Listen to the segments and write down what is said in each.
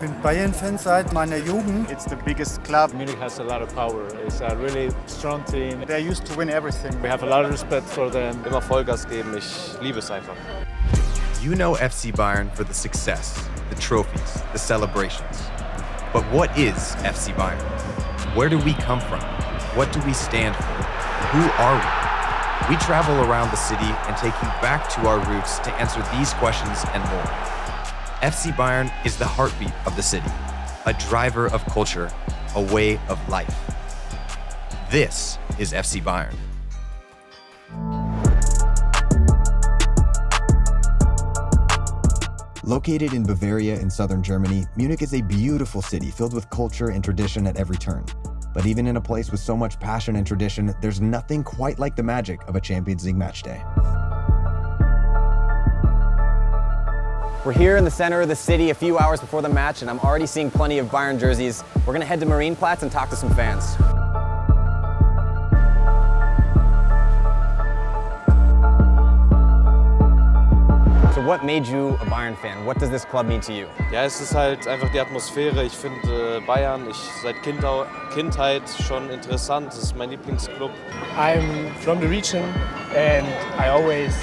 bin Bayern-Fan seit meiner Jugend. It's the biggest club. Munich has a lot of power. It's a really strong team. They're used to win everything. We have a lot of respect for them. Immer Vollgas geben, ich liebe es einfach. You know FC Bayern for the success, the trophies, the celebrations. But what is FC Bayern? Where do we come from? What do we stand for? Who are we? We travel around the city and take you back to our roots to answer these questions and more. FC Bayern is the heartbeat of the city, a driver of culture, a way of life. This is FC Bayern. Located in Bavaria in southern Germany, Munich is a beautiful city filled with culture and tradition at every turn. But even in a place with so much passion and tradition, there's nothing quite like the magic of a Champions League match day. We're here in the center of the city a few hours before the match, and I'm already seeing plenty of Bayern jerseys. We're gonna head to Marienplatz and talk to some fans. So what made you a Bayern fan? What does this club mean to you? Ja, es ist halt einfach die Atmosphäre. Ich finde Bayern, seit Kindheit schon interessant. Das ist mein Lieblingsclub. I'm from the region and I always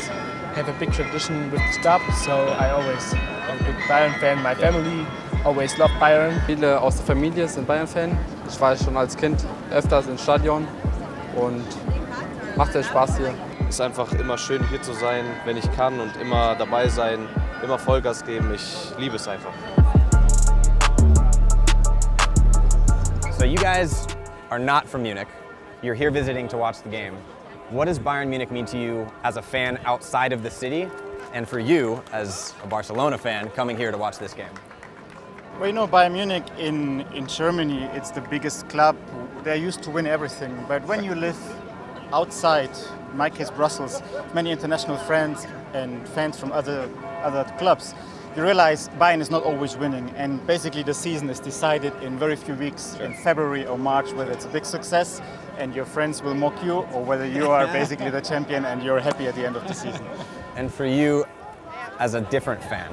have a big tradition with the club, so I always am a big Bayern fan. My family always love Bayern. Viele aus der Familie sind Bayern-Fan. Ich war schon als Kind öfters im Stadion und macht sehr Spaß hier. Es ist einfach immer schön hier zu sein, wenn ich kann und immer dabei sein, immer Vollgas geben. Ich liebe es einfach. So you guys are not from Munich. You're here visiting to watch the game. What does Bayern Munich mean to you as a fan outside of the city, and for you as a Barcelona fan coming here to watch this game? Well, you know, Bayern Munich in Germany, it's the biggest club. They're used to win everything. But when you live outside, in my case Brussels, many international friends and fans from other clubs, you realize Bayern is not always winning, and basically the season is decided in very few weeks, in February or March, whether it's a big success and your friends will mock you, or whether you are basically the champion and you're happy at the end of the season. And for you, as a different fan?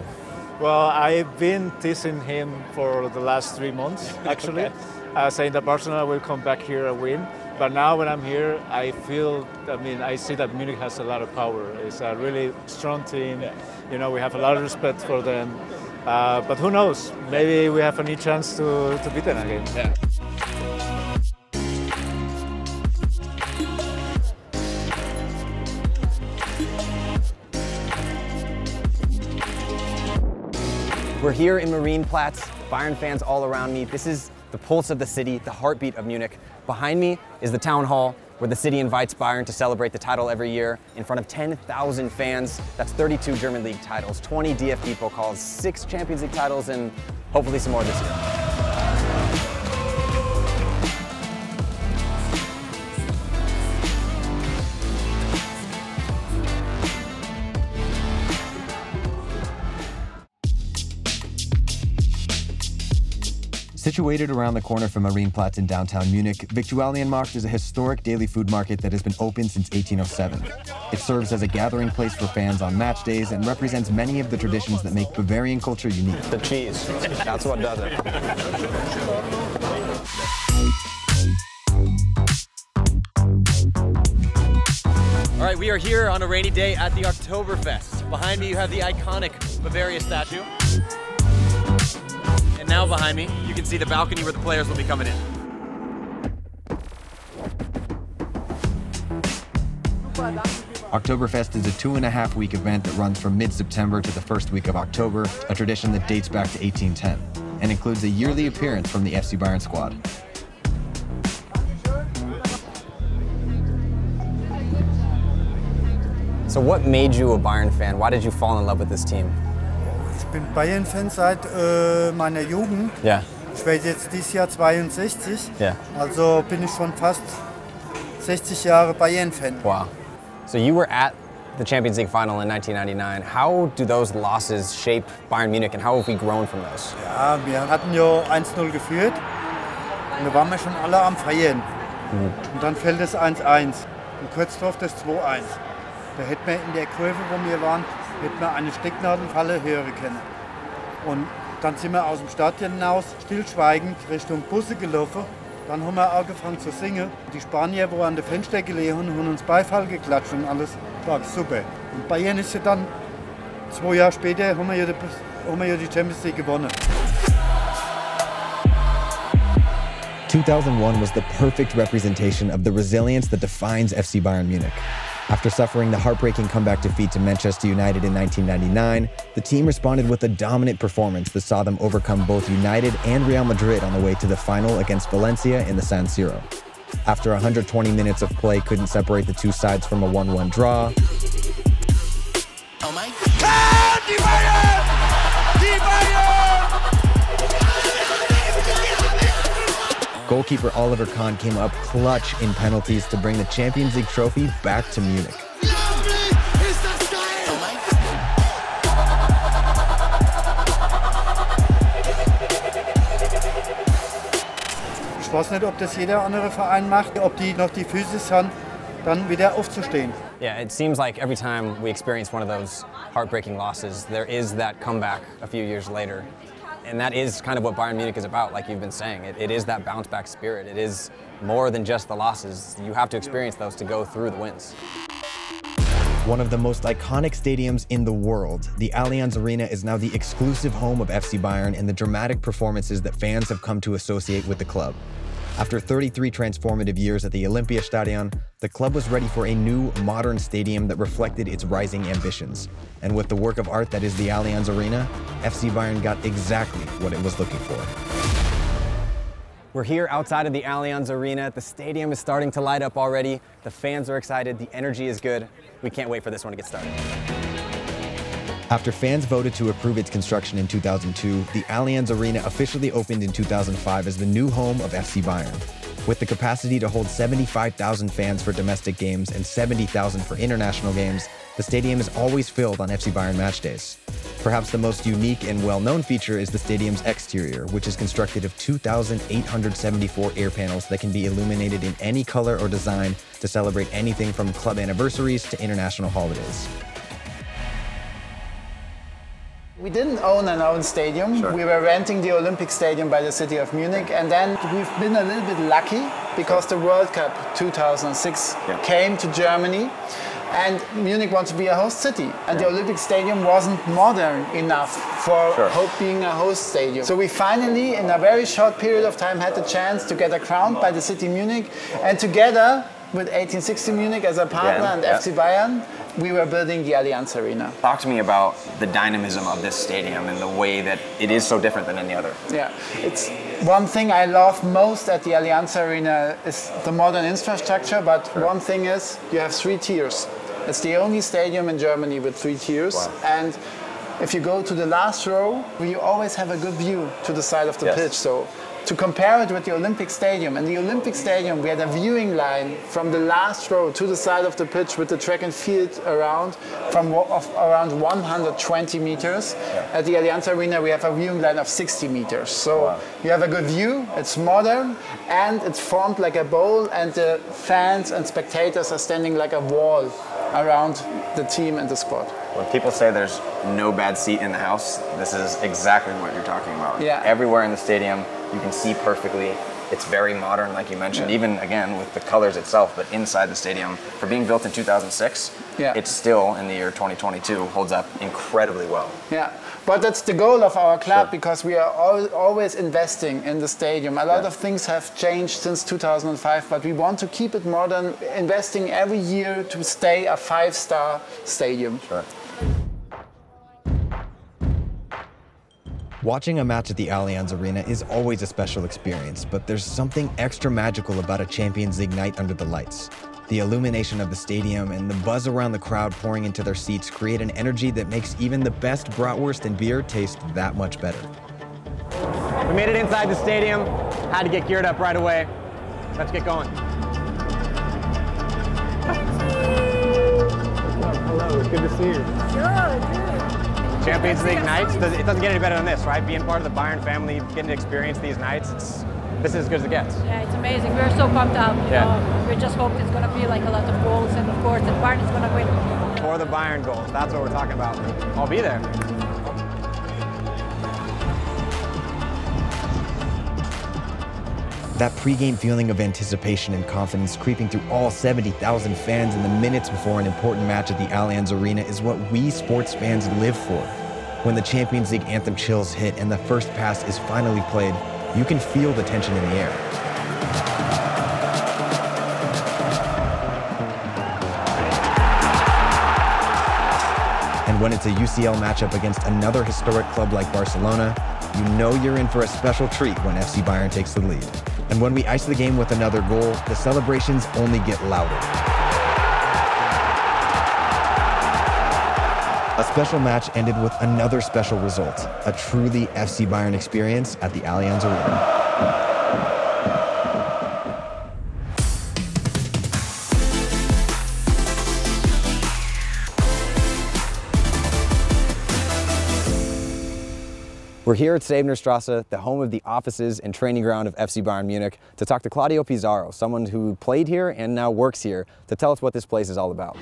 Well, I've been teasing him for the last 3 months, actually, saying that Barcelona will come back here and win. But now when I'm here, I see that Munich has a lot of power. It's a really strong team. You know, we have a lot of respect for them. But who knows? Maybe we have a new chance to beat them again. Yeah. We're here in Marienplatz, Bayern fans all around me. This is the pulse of the city, the heartbeat of Munich. Behind me is the town hall, where the city invites Bayern to celebrate the title every year in front of 10,000 fans. That's 32 German league titles, 20 DFB Pokals, 6 Champions League titles, and hopefully some more this year. Situated around the corner from Marienplatz in downtown Munich, Viktualienmarkt is a historic daily food market that has been open since 1807. It serves as a gathering place for fans on match days and represents many of the traditions that make Bavarian culture unique. The cheese, that's what does it. All right, we are here on a rainy day at the Oktoberfest. Behind me you have the iconic Bavaria statue. And now behind me, you can see the balcony where the players will be coming in. Oktoberfest is a 2.5-week event that runs from mid-September to the first week of October, a tradition that dates back to 1810, and includes a yearly appearance from the FC Bayern squad. So what made you a Bayern fan? Why did you fall in love with this team? Ich bin Bayern-Fan seit meiner Jugend. Yeah. Ich werde jetzt dieses Jahr 62. Yeah. Also bin ich schon fast 60 Jahre Bayern-Fan. Wow. So you were at the Champions League final in 1999. How do those losses shape Bayern Munich, and how have we grown from those? Ja, wir hatten ja 1-0 geführt und da waren wir schon alle am Feiern. Und dann fällt es 1-1 und kurz darauf das 2-1. Da hätten wir in der Kurve, wo wir waren, hätten wir eine Stecknadelfalle hören können. Und Dann sind wir aus dem Stadion hinaus stillschweigend Richtung Busse gelaufen. Dann haben wir angefangen zu singen. Die Spanier, die an der Fenster gelegen haben, haben uns Beifall geklatscht und alles war super. Und Bayern ist ja dann 2 Jahre später, haben wir ja die Champions League gewonnen. 2001 was the perfect representation of the resilience that defines FC Bayern Munich. After suffering the heartbreaking comeback defeat to Manchester United in 1999, the team responded with a dominant performance that saw them overcome both United and Real Madrid on the way to the final against Valencia in the San Siro. After 120 minutes of play couldn't separate the two sides from a 1-1 draw, oh my God! Die Bayern! Die Bayern! goalkeeper Oliver Kahn came up clutch in penalties to bring the Champions League trophy back to Munich. Ich weiß nicht, ob das jeder andere Verein macht, ob die noch die Physis haben, dann wieder aufzustehen. Yeah, it seems like every time we experience one of those heartbreaking losses, there is that comeback a few years later. And that is kind of what Bayern Munich is about, like you've been saying. It is that bounce back spirit. It is more than just the losses. You have to experience those to go through the wins. One of the most iconic stadiums in the world, the Allianz Arena is now the exclusive home of FC Bayern and the dramatic performances that fans have come to associate with the club. After 33 transformative years at the Olympiastadion, the club was ready for a new, modern stadium that reflected its rising ambitions. And with the work of art that is the Allianz Arena, FC Bayern got exactly what it was looking for. We're here outside of the Allianz Arena. The stadium is starting to light up already. The fans are excited. The energy is good. We can't wait for this one to get started. After fans voted to approve its construction in 2002, the Allianz Arena officially opened in 2005 as the new home of FC Bayern. With the capacity to hold 75,000 fans for domestic games and 70,000 for international games, the stadium is always filled on FC Bayern match days. Perhaps the most unique and well-known feature is the stadium's exterior, which is constructed of 2,874 air panels that can be illuminated in any color or design to celebrate anything from club anniversaries to international holidays. We didn't own an own stadium. Sure. We were renting the Olympic Stadium by the city of Munich, and then we've been a little bit lucky because the World Cup 2006 came to Germany, and Munich wanted to be a host city, and the Olympic Stadium wasn't modern enough for being a host stadium. So we finally, in a very short period of time, had the chance to get a crown by the city of Munich, and together with 1860 Munich as a partner and FC Bayern, we were building the Allianz Arena. Talk to me about the dynamism of this stadium and the way that it is so different than any other. Yeah, it's one thing I love most at the Allianz Arena is the modern infrastructure, but one thing is you have 3 tiers. It's the only stadium in Germany with 3 tiers. Wow. And if you go to the last row, you always have a good view to the side of the pitch. So to compare it with the Olympic Stadium, in the Olympic Stadium we had a viewing line from the last row to the side of the pitch with the track and field around of around 120 meters. At the Allianz Arena we have a viewing line of 60 meters. So you have a good view, it's modern, and it's formed like a bowl, and the fans and spectators are standing like a wall around the team and the squad. When people say there's no bad seat in the house, this is exactly what you're talking about. Yeah. Everywhere in the stadium, you can see perfectly. It's very modern, like you mentioned, even again with the colors itself, but inside the stadium, for being built in 2006, it's still in the year 2022, holds up incredibly well. Yeah, but that's the goal of our club because we are always investing in the stadium. A lot of things have changed since 2005, but we want to keep it modern, investing every year to stay a 5-star stadium. Sure. Watching a match at the Allianz Arena is always a special experience, but there's something extra magical about a Champions League night under the lights. The illumination of the stadium and the buzz around the crowd pouring into their seats create an energy that makes even the best bratwurst and beer taste that much better. We made it inside the stadium, had to get geared up right away. Let's get going. Hello, it's good to see you. Good. Champions League nights, it doesn't get any better than this, right? Being part of the Bayern family, getting to experience these nights, this is as good as it gets. Yeah, it's amazing. We're so pumped up. You know, we just hope it's going to be like a lot of goals, and of course, the Bayern is going to win. For the Bayern goals, that's what we're talking about. I'll be there. That pregame feeling of anticipation and confidence creeping through all 70,000 fans in the minutes before an important match at the Allianz Arena is what we sports fans live for. When the Champions League anthem chills hit and the first pass is finally played, you can feel the tension in the air. And when it's a UCL matchup against another historic club like Barcelona, you know you're in for a special treat when FC Bayern takes the lead. And when we ice the game with another goal, the celebrations only get louder. A special match ended with another special result, a truly FC Bayern experience at the Allianz Arena. We're here at Sevenerstrasse, the home of the offices and training ground of FC Bayern Munich, to talk to Claudio Pizarro, someone who played here and now works here, to tell us what this place is all about.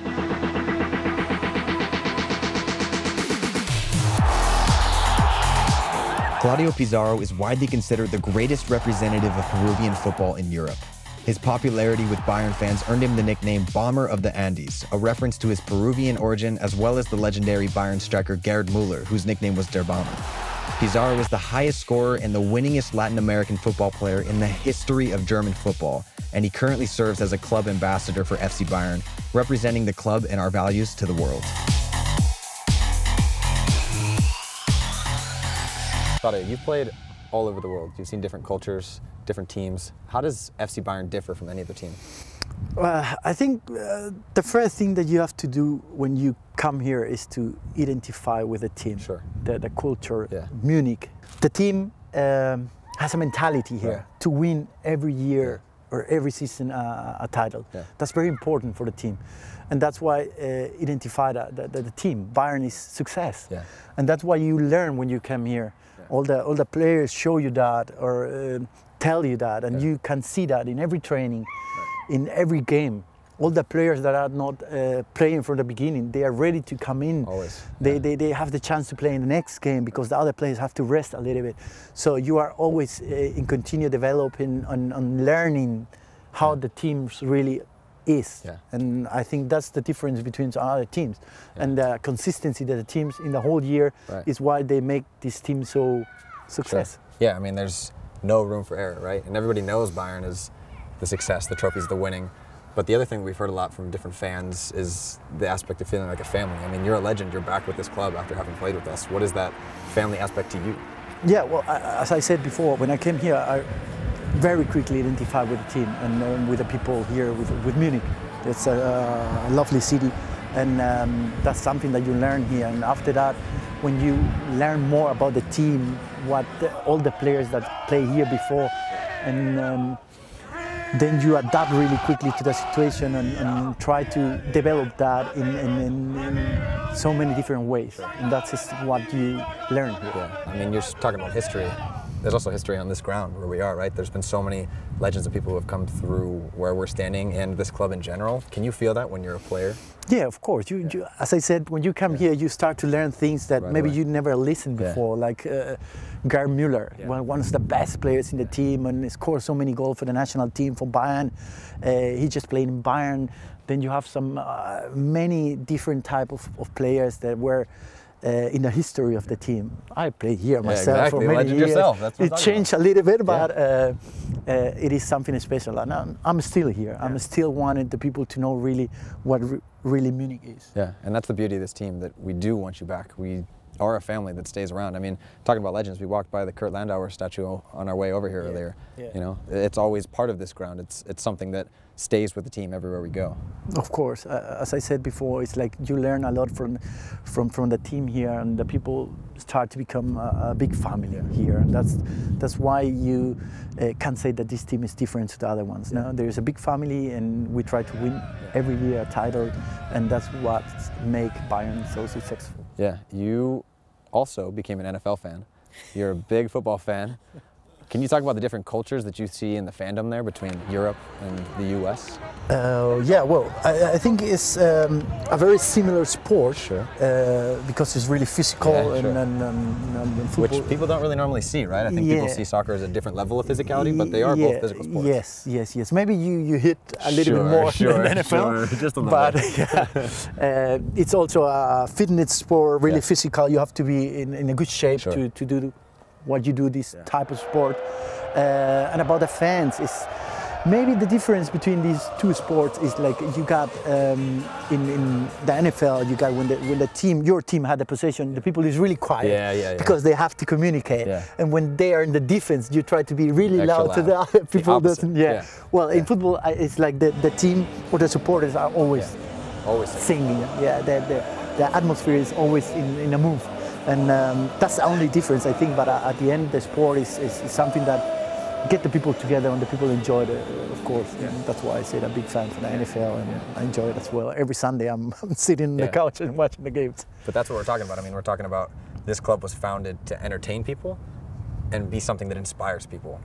Claudio Pizarro is widely considered the greatest representative of Peruvian football in Europe. His popularity with Bayern fans earned him the nickname Bomber of the Andes, a reference to his Peruvian origin as well as the legendary Bayern striker Gerd Müller, whose nickname was Der Bomber. Pizarro is the highest scorer and the winningest Latin American football player in the history of German football, and he currently serves as a club ambassador for FC Bayern, representing the club and our values to the world. Claudio, you've played all over the world. You've seen different cultures, different teams. How does FC Bayern differ from any other team? I think the first thing that you have to do when you come here is to identify with the team, the culture, Munich. The team has a mentality here to win every year or every season a title. That's very important for the team. And that's why identify the team. Bayern is success. And that's why you learn when you come here. All the players show you that or tell you that, and you can see that in every training, in every game. All the players that are not playing from the beginning, they are ready to come in. Always. They have the chance to play in the next game because the other players have to rest a little bit. So you are always in continue developing on learning how the teams really is. And I think that's the difference between other teams. And the consistency that the teams in the whole year is why they make this team so successful. Yeah, I mean, there's no room for error, right? And everybody knows Bayern is the success, the trophies, the winning. But the other thing we've heard a lot from different fans is the aspect of feeling like a family. I mean, you're a legend, you're back with this club after having played with us. What is that family aspect to you? Yeah, well, as I said before, when I came here, I very quickly identified with the team and with the people here, with Munich. It's a lovely city, and that's something that you learn here. And after that, when you learn more about the team, all the players that play here before, and then you adapt really quickly to the situation and try to develop that in so many different ways. And that's just what you learn here. Yeah. I mean, you're talking about history. There's also history on this ground where we are, right? There's been so many legends of people who have come through where we're standing and this club in general. Can you feel that when you're a player? Yeah, of course. You, as I said, when you come here, you start to learn things that maybe you never listened before, like Gerd Müller, one of the best players in the team, and he scored so many goals for the national team for Bayern. He just played in Bayern. Then you have some many different type of players that were in the history of the team. I played here myself for many years. That's it changed a little bit, but it is something special. And I'm still here. I'm still wanting the people to know really what really Munich is. Yeah, and that's the beauty of this team, that we do want you back. We are a family that stays around. I mean, talking about legends, we walked by the Kurt Landauer statue on our way over here earlier. You know, it's always part of this ground. It's something that stays with the team everywhere we go. Of course, as I said before, it's like you learn a lot from the team here, and the people start to become a big family here, and that's why you can say that this team is different to the other ones. No? There's a big family, and we try to win every year a title, and that's what makes Bayern so successful. Yeah, you also became an NFL fan. You're a big football fan. Can you talk about the different cultures that you see in the fandom there between Europe and the US? Yeah, well, I think it's a very similar sport. Sure. Because it's really physical and football. Which people don't really normally see, right? I think people see soccer as a different level of physicality, but they are both physical sports. Yes. Maybe you hit a little bit more than NFL. Sure. Just a little bit. It's also a fitness sport, really physical. You have to be in a good shape to do what you do, this type of sport. And about the fans, is maybe the difference between these two sports is like you got in the NFL, you got when your team had the possession, the people is really quiet because they have to communicate. And when they are in the defense, you try to be really loud to the other people. Well, in football, it's like the team or the supporters are always singing. The atmosphere is always in a move. And that's the only difference, I think. But at the end, the sport is something that get the people together and the people enjoy it, of course. And that's why I say I'm a big fan for the NFL, and I enjoy it as well. Every Sunday, I'm sitting on the couch and watching the games. But that's what we're talking about. I mean, we're talking about this club was founded to entertain people and be something that inspires people.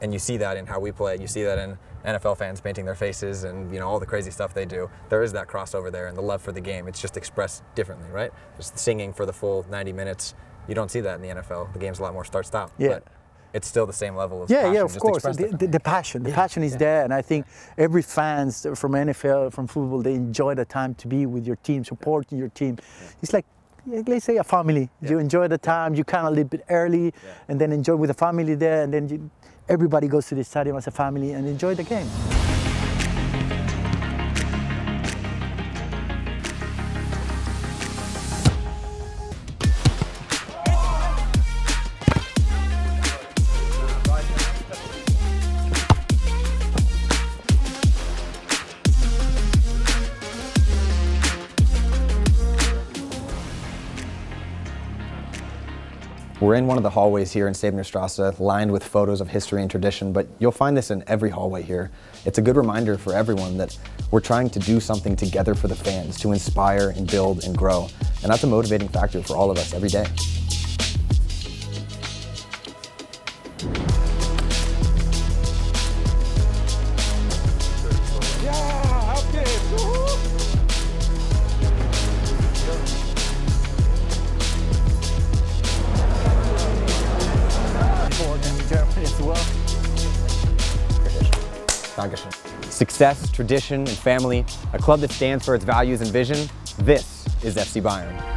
And you see that in how we play. You see that in NFL fans painting their faces and all the crazy stuff they do. There is that crossover there and the love for the game. It's just expressed differently, right? Just singing for the full 90 minutes. You don't see that in the NFL. The game's a lot more start-stop. But it's still the same level of passion. Yeah, of course. The passion is there. And I think every fans from NFL, from football, they enjoy the time to be with your team, supporting your team. It's like, let's say a family. You enjoy the time, you kind of leave a bit early and then enjoy with the family there, and then everybody goes to the stadium as a family and enjoy the game. We're in one of the hallways here in Stevenerstrasse, lined with photos of history and tradition, but you'll find this in every hallway here. It's a good reminder for everyone that we're trying to do something together for the fans, to inspire and build and grow. And that's a motivating factor for all of us every day. Success, tradition, and family, a club that stands for its values and vision. This is FC Bayern.